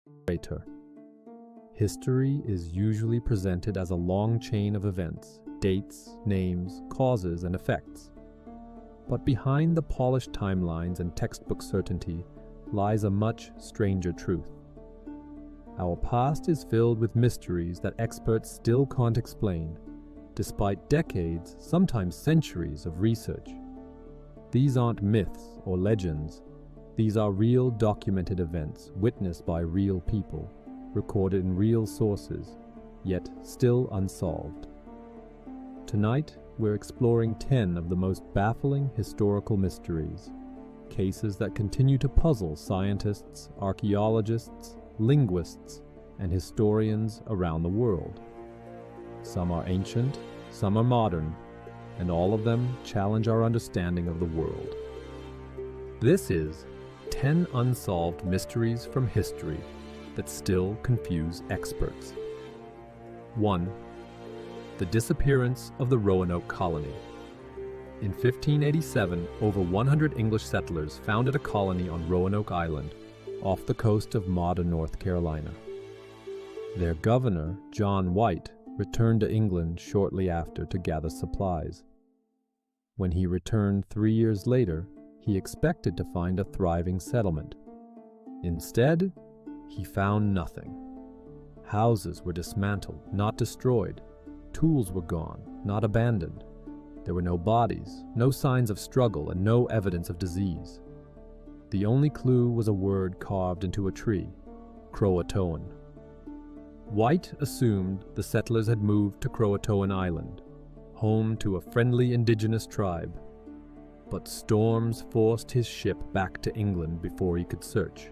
Narrator. History is usually presented as a long chain of events, dates, names, causes, and effects. But behind the polished timelines and textbook certainty lies a much stranger truth. Our past is filled with mysteries that experts still can't explain, despite decades, sometimes centuries of research. These aren't myths or legends. These are real documented events witnessed by real people, recorded in real sources, yet still unsolved. Tonight, we're exploring 10 of the most baffling historical mysteries, cases that continue to puzzle scientists, archaeologists, linguists, and historians around the world. Some are ancient, some are modern, and all of them challenge our understanding of the world. This is 10 Unsolved Mysteries from History that still confuse experts. 1. The disappearance of the Roanoke colony. In 1587, over 100 English settlers founded a colony on Roanoke Island, off the coast of modern North Carolina. Their governor, John White, returned to England shortly after to gather supplies. When he returned 3 years later, he expected to find a thriving settlement. Instead, he found nothing. Houses were dismantled, not destroyed. Tools were gone, not abandoned. There were no bodies, no signs of struggle, and no evidence of disease. The only clue was a word carved into a tree, Croatoan. White assumed the settlers had moved to Croatoan Island, home to a friendly indigenous tribe. But storms forced his ship back to England before he could search.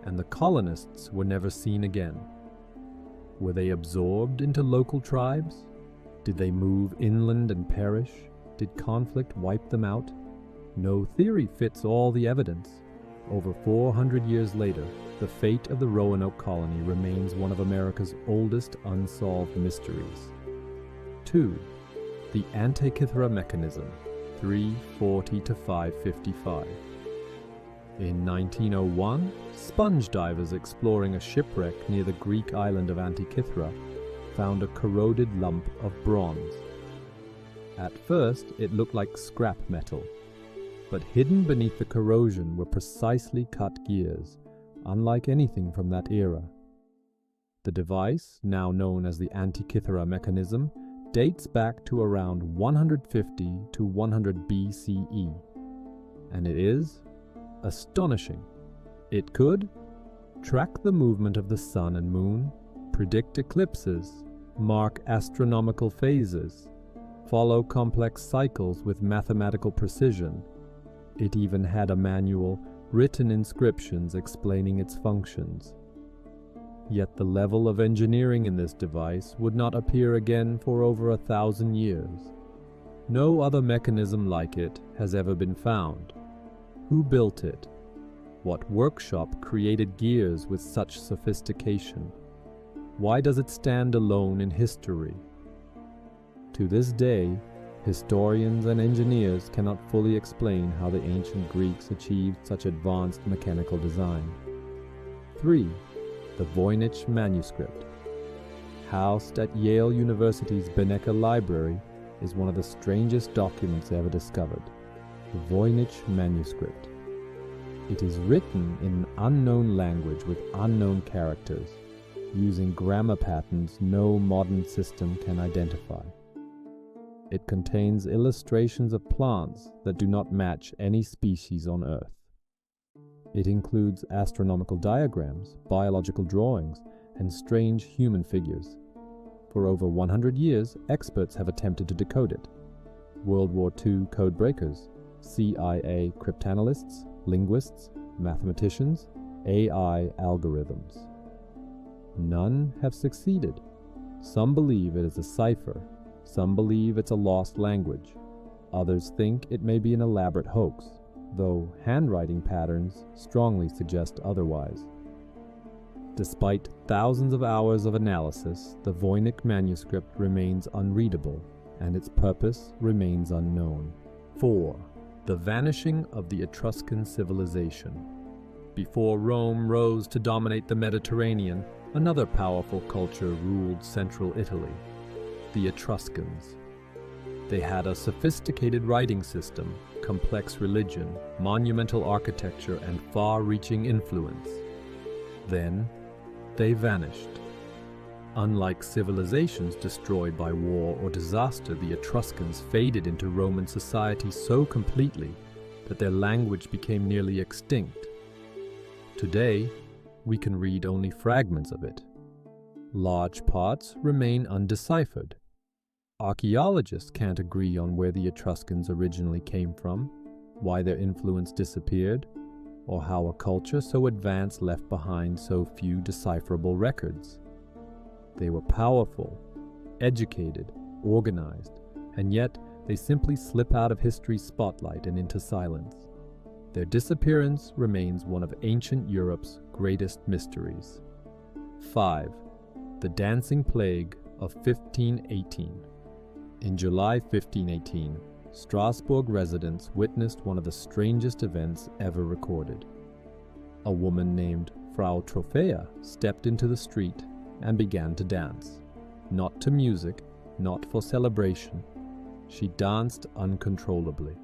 And the colonists were never seen again. Were they absorbed into local tribes? Did they move inland and perish? Did conflict wipe them out? No theory fits all the evidence. Over 400 years later, the fate of the Roanoke colony remains one of America's oldest unsolved mysteries. 2. The Antikythera mechanism, 340 to 555. In 1901, sponge divers exploring a shipwreck near the Greek island of Antikythera found a corroded lump of bronze. At first, it looked like scrap metal, but hidden beneath the corrosion were precisely cut gears, unlike anything from that era. The device, now known as the Antikythera mechanism, dates back to around 150 to 100 BCE, and it is astonishing. It could track the movement of the sun and moon, predict eclipses, mark astronomical phases, follow complex cycles with mathematical precision. It even had a manual, written inscriptions explaining its functions. Yet the level of engineering in this device would not appear again for over 1,000 years. No other mechanism like it has ever been found. Who built it? What workshop created gears with such sophistication? Why does it stand alone in history? To this day, historians and engineers cannot fully explain how the ancient Greeks achieved such advanced mechanical design. 3. The Voynich manuscript. Housed at Yale University's Benecke Library is one of the strangest documents ever discovered, the Voynich manuscript. It is written in an unknown language with unknown characters, using grammar patterns no modern system can identify. It contains illustrations of plants that do not match any species on Earth. It includes astronomical diagrams, biological drawings, and strange human figures. For over 100 years, experts have attempted to decode it. World War II codebreakers, CIA cryptanalysts, linguists, mathematicians, AI algorithms. None have succeeded. Some believe it is a cipher. Some believe it's a lost language. Others think it may be an elaborate hoax, though handwriting patterns strongly suggest otherwise. Despite thousands of hours of analysis, the Voynich manuscript remains unreadable, and its purpose remains unknown. 4. The vanishing of the Etruscan civilization. before Rome rose to dominate the Mediterranean, another powerful culture ruled central Italy, the Etruscans. They had a sophisticated writing system, complex religion, monumental architecture, and far-reaching influence. Then, they vanished. Unlike civilizations destroyed by war or disaster, the Etruscans faded into Roman society so completely that their language became nearly extinct. Today, we can read only fragments of it. Large parts remain undeciphered. Archaeologists can't agree on where the Etruscans originally came from, why their influence disappeared, or how a culture so advanced left behind so few decipherable records. They were powerful, educated, organized, and yet they simply slip out of history's spotlight and into silence. Their disappearance remains one of ancient Europe's greatest mysteries. 5. The Dancing Plague of 1518. In July 1518, Strasbourg residents witnessed one of the strangest events ever recorded. A woman named Frau Trophäa stepped into the street and began to dance. Not to music, not for celebration. She danced uncontrollably.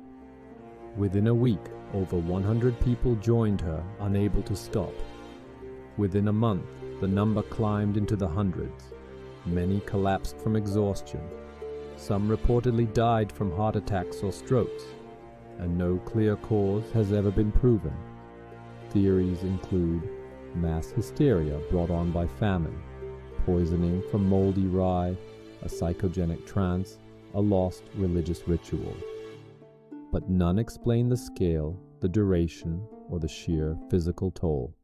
Within a week, over 100 people joined her, unable to stop. Within a month, the number climbed into the hundreds. Many collapsed from exhaustion. Some reportedly died from heart attacks or strokes, and no clear cause has ever been proven. Theories include mass hysteria brought on by famine, poisoning from moldy rye, a psychogenic trance, a lost religious ritual. But none explain the scale, the duration, or the sheer physical toll.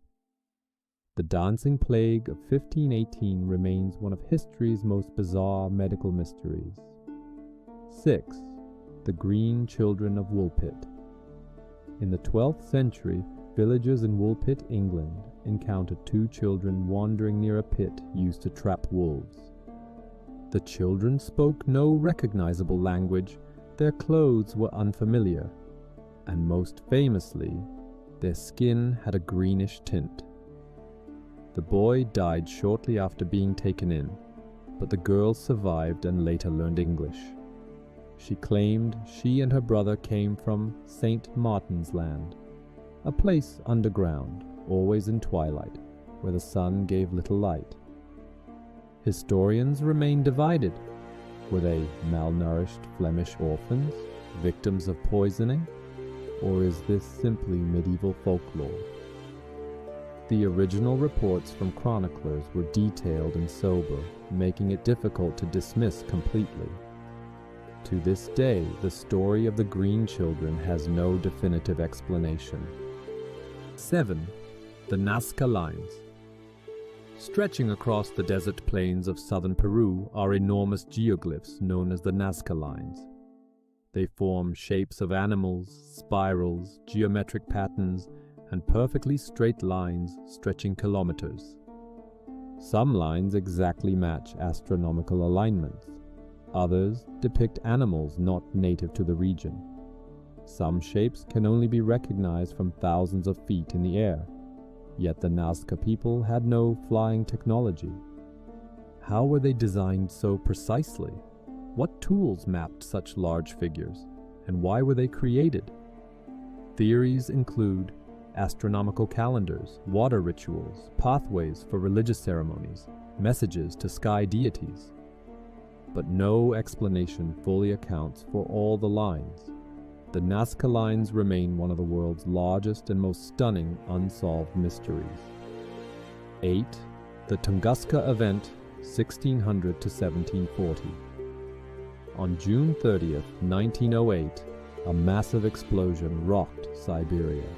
The Dancing Plague of 1518 remains one of history's most bizarre medical mysteries. 6. The Green Children of Woolpit. In the 12th century, villagers in Woolpit, England, encountered two children wandering near a pit used to trap wolves. The children spoke no recognizable language, their clothes were unfamiliar, and most famously, their skin had a greenish tint. The boy died shortly after being taken in, but the girl survived and later learned English. She claimed she and her brother came from St. Martin's Land, a place underground, always in twilight, where the sun gave little light. Historians remain divided. Were they malnourished Flemish orphans, victims of poisoning, or is this simply medieval folklore? The original reports from chroniclers were detailed and sober, making it difficult to dismiss completely. To this day, the story of the Green Children has no definitive explanation. 7. The Nazca Lines. Stretching across the desert plains of southern Peru are enormous geoglyphs known as the Nazca Lines. They form shapes of animals, spirals, geometric patterns, and perfectly straight lines stretching kilometers. Some lines exactly match astronomical alignments. Others depict animals not native to the region. Some shapes can only be recognized from thousands of feet in the air, yet the Nazca people had no flying technology. How were they designed so precisely? What tools mapped such large figures, and why were they created? Theories include astronomical calendars, water rituals, pathways for religious ceremonies, messages to sky deities. But no explanation fully accounts for all the lines. The Nazca Lines remain one of the world's largest and most stunning unsolved mysteries. 8. The Tunguska Event, 1600 to 1740. On June 30th, 1908, a massive explosion rocked Siberia.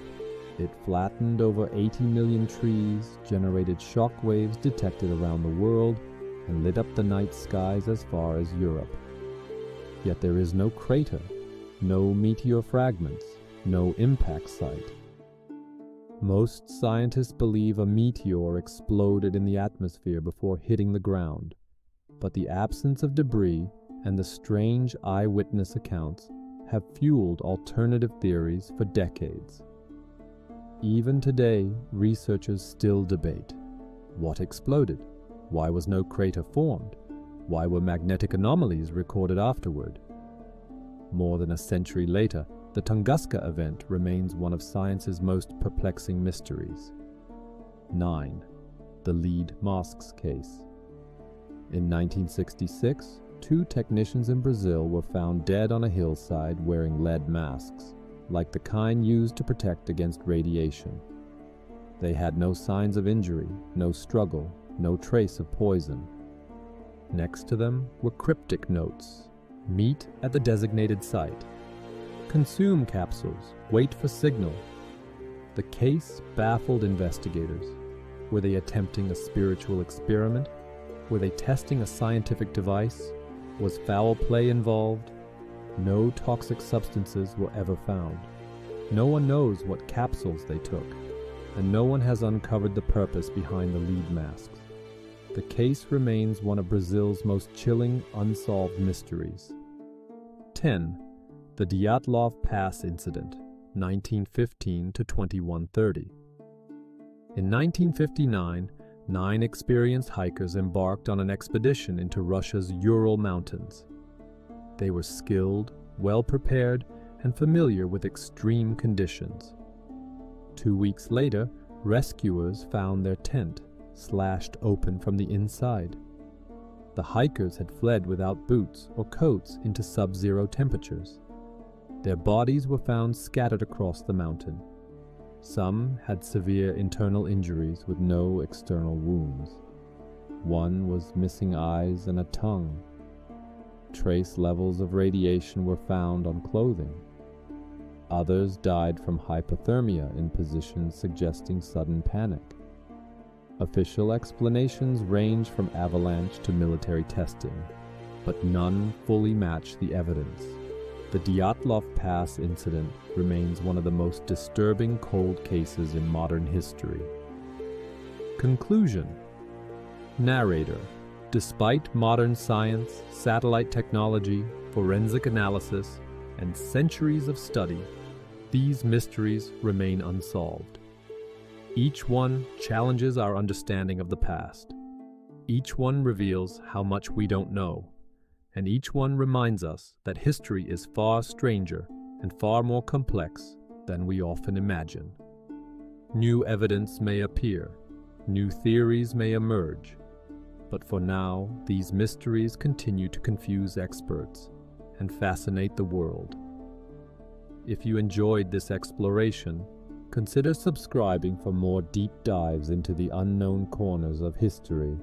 It flattened over 80 million trees, generated shock waves detected around the world, and lit up the night skies as far as Europe. Yet there is no crater, no meteor fragments, no impact site. Most scientists believe a meteor exploded in the atmosphere before hitting the ground, but the absence of debris and the strange eyewitness accounts have fueled alternative theories for decades. even today, researchers still debate. What exploded? Why was no crater formed? Why were magnetic anomalies recorded afterward? More than a century later, the Tunguska event remains one of science's most perplexing mysteries. 9. The lead masks case. In 1966, 2 technicians in Brazil were found dead on a hillside wearing lead masks, like the kind used to protect against radiation. They had no signs of injury, no struggle, no trace of poison. Next to them were cryptic notes: meet at the designated site, consume capsules, wait for signal. The case baffled investigators. Were they attempting a spiritual experiment? Were they testing a scientific device? Was foul play involved? No toxic substances were ever found. No one knows what capsules they took, and no one has uncovered the purpose behind the lead masks. The case remains one of Brazil's most chilling, unsolved mysteries. 10. The Dyatlov Pass Incident, 1915 to 2130. In 1959, 9 experienced hikers embarked on an expedition into Russia's Ural Mountains. They were skilled, well-prepared, and familiar with extreme conditions. 2 weeks later, rescuers found their tent slashed open from the inside. The hikers had fled without boots or coats into sub-zero temperatures. Their bodies were found scattered across the mountain. Some had severe internal injuries with no external wounds. One was missing eyes and a tongue. Trace levels of radiation were found on clothing. Others died from hypothermia in positions suggesting sudden panic. Official explanations range from avalanche to military testing, but none fully match the evidence. The Dyatlov Pass incident remains one of the most disturbing cold cases in modern history. Conclusion. Narrator. Despite modern science, satellite technology, forensic analysis, and centuries of study, these mysteries remain unsolved. Each one challenges our understanding of the past. Each one reveals how much we don't know, and each one reminds us that history is far stranger and far more complex than we often imagine. New evidence may appear, new theories may emerge, but for now, these mysteries continue to confuse experts and fascinate the world. If you enjoyed this exploration, consider subscribing for more deep dives into the unknown corners of history.